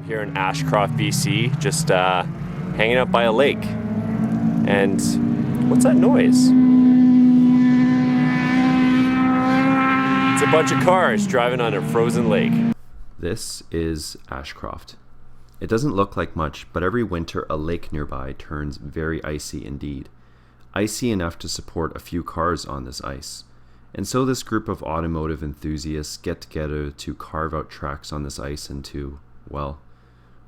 here in Ashcroft, BC, just hanging out by a lake. And what's that noise? It's a bunch of cars driving on a frozen lake. This is Ashcroft. It doesn't look like much, but every winter a lake nearby turns very icy indeed. Icy enough to support a few cars on this ice. And so this group of automotive enthusiasts get together to carve out tracks on this ice and to, well,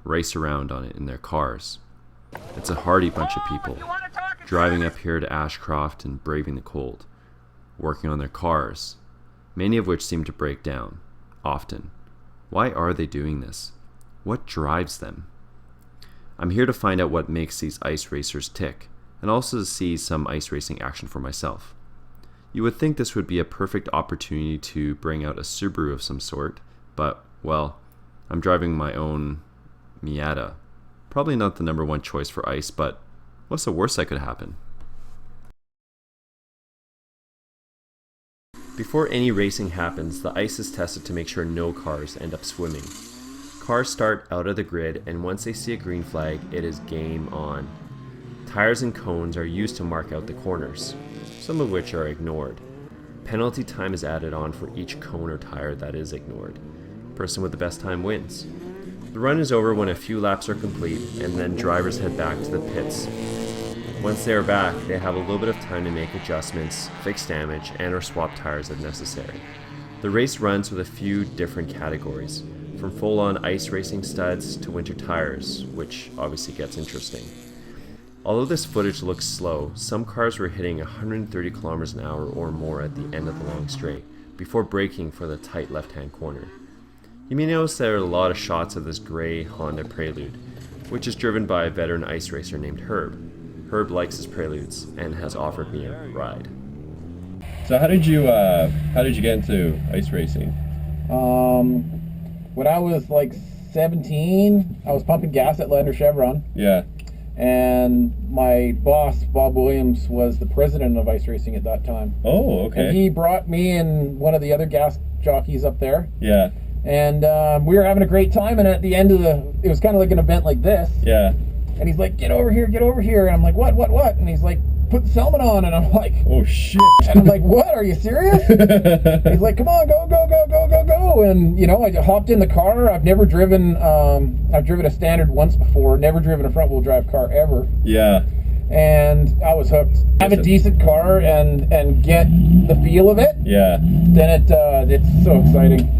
race around on it in their cars. It's a hardy bunch of people, driving up here to Ashcroft and braving the cold, working on their cars, many of which seem to break down, often. Why are they doing this? What drives them? I'm here to find out what makes these ice racers tick, and also to see some ice racing action for myself. You would think this would be a perfect opportunity to bring out a Subaru of some sort, but, well, I'm driving my own Miata. Probably not the number one choice for ice, but what's the worst that could happen? Before any racing happens, the ice is tested to make sure no cars end up swimming. Cars start out of the grid, and once they see a green flag, it is game on. Tires and cones are used to mark out the corners, some of which are ignored. Penalty time is added on for each cone or tire that is ignored. Person with the best time wins. The run is over when a few laps are complete, and then drivers head back to the pits. Once they are back, they have a little bit of time to make adjustments, fix damage, and or swap tires if necessary. The race runs with a few different categories, from full-on ice racing studs to winter tires, which obviously gets interesting. Although this footage looks slow, some cars were hitting 130 kilometers an hour or more at the end of the long straight, before braking for the tight left-hand corner. You may notice there are a lot of shots of this grey Honda Prelude, which is driven by a veteran ice racer named Herb. Herb likes his Preludes and has offered me a ride. So how did you get into ice racing? When I was like 17, I was pumping gas at Lander Chevron. Yeah. And my boss, Bob Williams, was the president of ice racing at that time. Oh, okay. And he brought me and one of the other gas jockeys up there. Yeah. And we were having a great time, and at the end of it was kind of like an event like this. Yeah. And he's like, get over here. And I'm like, what? And he's like, put the helmet on. And I'm like, oh shit. And I'm like, what? Are you serious? He's like, come on, go. And, I just hopped in the car. I've never driven, I've driven a standard once before, never driven a front wheel drive car ever. Yeah. And I was hooked. Have a decent car and get the feel of it. Yeah. Then it's so exciting.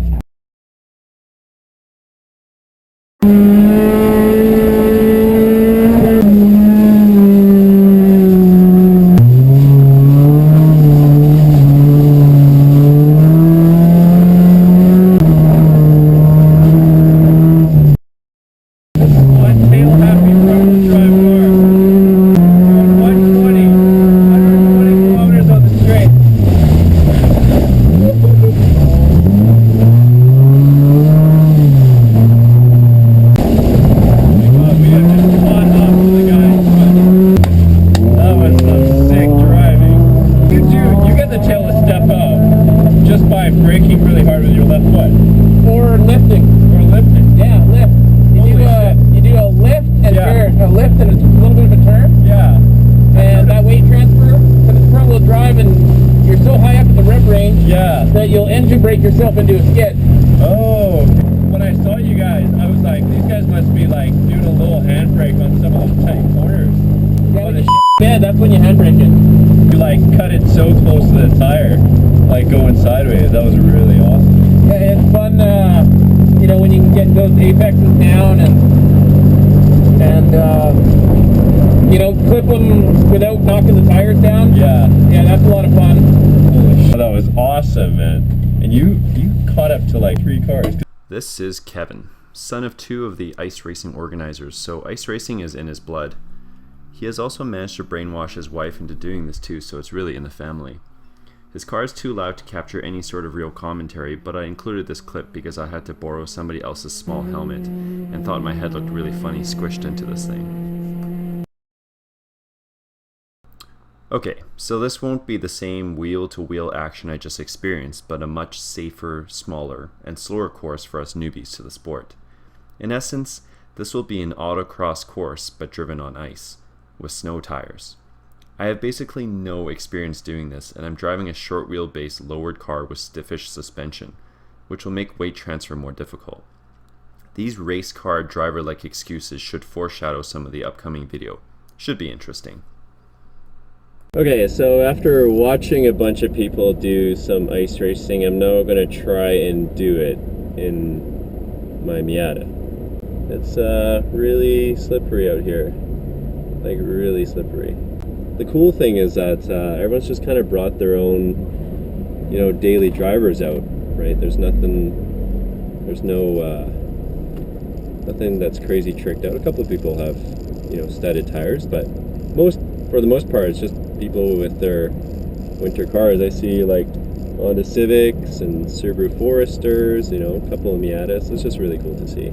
Braking really hard with your left foot. Or lifting. Yeah, lift. You do a lift and turn. A lift and a little bit of a turn. Yeah. And that weight transfer, because it's front wheel drive and you're so high up in the rev range that you'll engine brake yourself into a skid. Oh. When I saw you guys, I was like, these guys must be like doing a little handbrake on some of those tight corners. Yeah, that's when you handbrake it. You like cut it so close to the tire, like going sideways. That was really awesome. Yeah, it's fun, when you can get those apexes down and clip them without knocking the tires down. Yeah. Yeah, that's a lot of fun. Holy shit, that was awesome, man. And you caught up to like 3 cars. This is Kevin, son of 2 of the ice racing organizers, so ice racing is in his blood. He has also managed to brainwash his wife into doing this too, so it's really in the family. His car is too loud to capture any sort of real commentary, but I included this clip because I had to borrow somebody else's small helmet and thought my head looked really funny squished into this thing. Okay, so this won't be the same wheel-to-wheel action I just experienced, but a much safer, smaller, and slower course for us newbies to the sport. In essence, this will be an autocross course but driven on ice, with snow tires. I have basically no experience doing this, and I'm driving a short wheelbase lowered car with stiffish suspension, which will make weight transfer more difficult. These race car driver-like excuses should foreshadow some of the upcoming video. Should be interesting. Okay, so after watching a bunch of people do some ice racing, I'm now going to try and do it in my Miata. It's really slippery out here, like really slippery. The cool thing is that everyone's just kind of brought their own, daily drivers out, right? There's nothing that's crazy tricked out. A couple of people have, studded tires, but for the most part, it's just people with their winter cars. I see like Honda Civics and Subaru Foresters, a couple of Miatas. It's just really cool to see.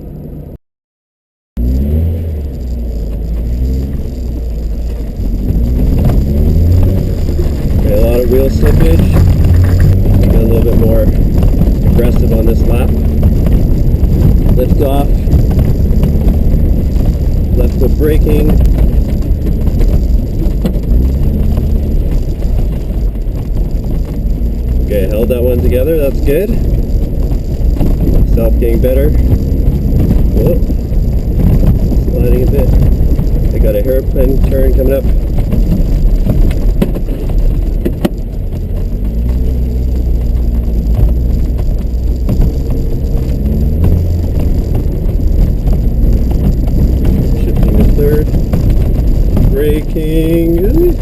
Okay, a lot of wheel slippage. Get a little bit more aggressive on this lap. Lift off. Left foot braking. Okay, held that one together, that's good. Myself getting better. Whoa. Sliding a bit. I got a hairpin turn coming up. Shifting to third. Braking.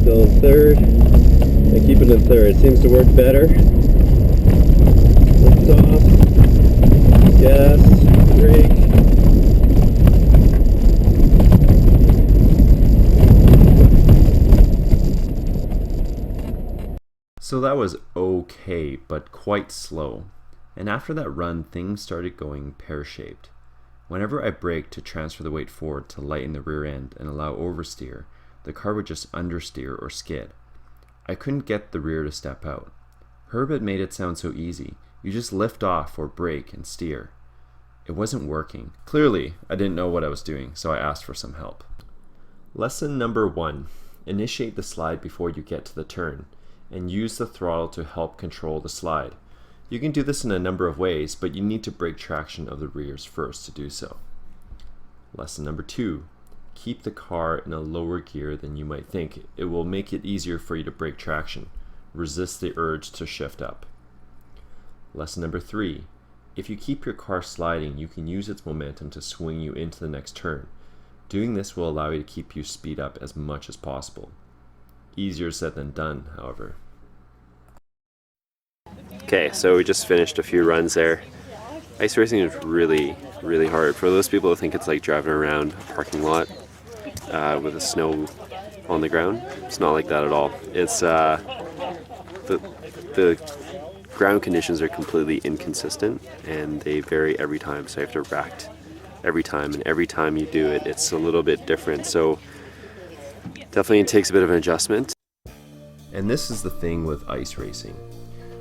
Still in third. I keep it in third. It seems to work better. Lift off. Gas. Brake. So that was okay, but quite slow. And after that run, things started going pear-shaped. Whenever I braked to transfer the weight forward to lighten the rear end and allow oversteer, the car would just understeer or skid. I couldn't get the rear to step out. Herb had made it sound so easy. You just lift off or brake and steer. It wasn't working. Clearly, I didn't know what I was doing, so I asked for some help. Lesson number 1. Initiate the slide before you get to the turn, and use the throttle to help control the slide. You can do this in a number of ways, but you need to break traction of the rears first to do so. Lesson number 2. Keep the car in a lower gear than you might think. It will make it easier for you to break traction. Resist the urge to shift up. Lesson number 3. If you keep your car sliding, you can use its momentum to swing you into the next turn. Doing this will allow you to keep your speed up as much as possible. Easier said than done, however. Okay, so we just finished a few runs there. Ice racing is really, really hard. For those people who think it's like driving around a parking lot with the snow on the ground, it's not like that at all. It's the ground conditions are completely inconsistent and they vary every time, so you have to react every time, and every time you do it, it's a little bit different. So definitely it takes a bit of an adjustment. And this is the thing with ice racing.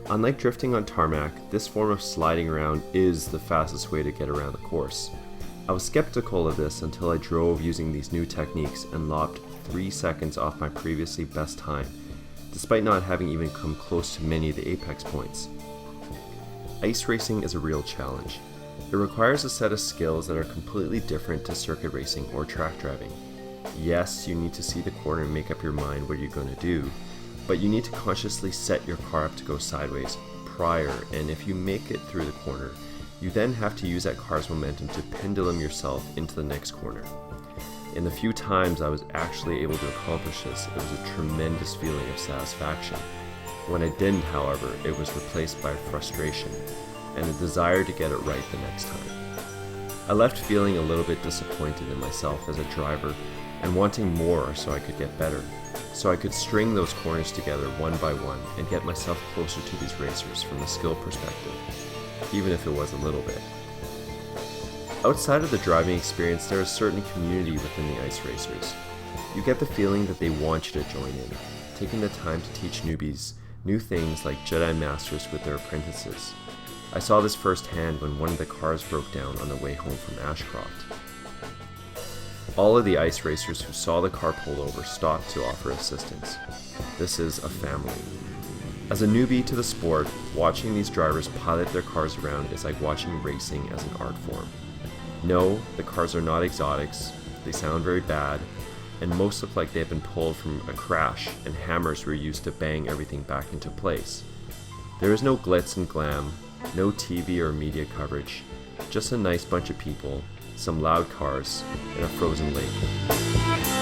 Unlike drifting on tarmac, this form of sliding around is the fastest way to get around the course. I was skeptical of this until I drove using these new techniques and lopped 3 seconds off my previously best time, despite not having even come close to many of the apex points. Ice racing is a real challenge. It requires a set of skills that are completely different to circuit racing or track driving. Yes, you need to see the corner and make up your mind what you're going to do, but you need to consciously set your car up to go sideways prior, and if you make it through the corner, you then have to use that car's momentum to pendulum yourself into the next corner. In the few times I was actually able to accomplish this, it was a tremendous feeling of satisfaction. When I didn't, however, it was replaced by frustration and a desire to get it right the next time. I left feeling a little bit disappointed in myself as a driver and wanting more so I could get better, so I could string those corners together one by one and get myself closer to these racers from a skill perspective, even if it was a little bit. Outside of the driving experience, there is a certain community within the ice racers. You get the feeling that they want you to join in, taking the time to teach newbies new things like Jedi Masters with their apprentices. I saw this firsthand when one of the cars broke down on the way home from Ashcroft. All of the ice racers who saw the car pull over stopped to offer assistance. This is a family. As a newbie to the sport, watching these drivers pilot their cars around is like watching racing as an art form. No, the cars are not exotics, they sound very bad, and most look like they've been pulled from a crash and hammers were used to bang everything back into place. There is no glitz and glam, no TV or media coverage, just a nice bunch of people, some loud cars, and a frozen lake.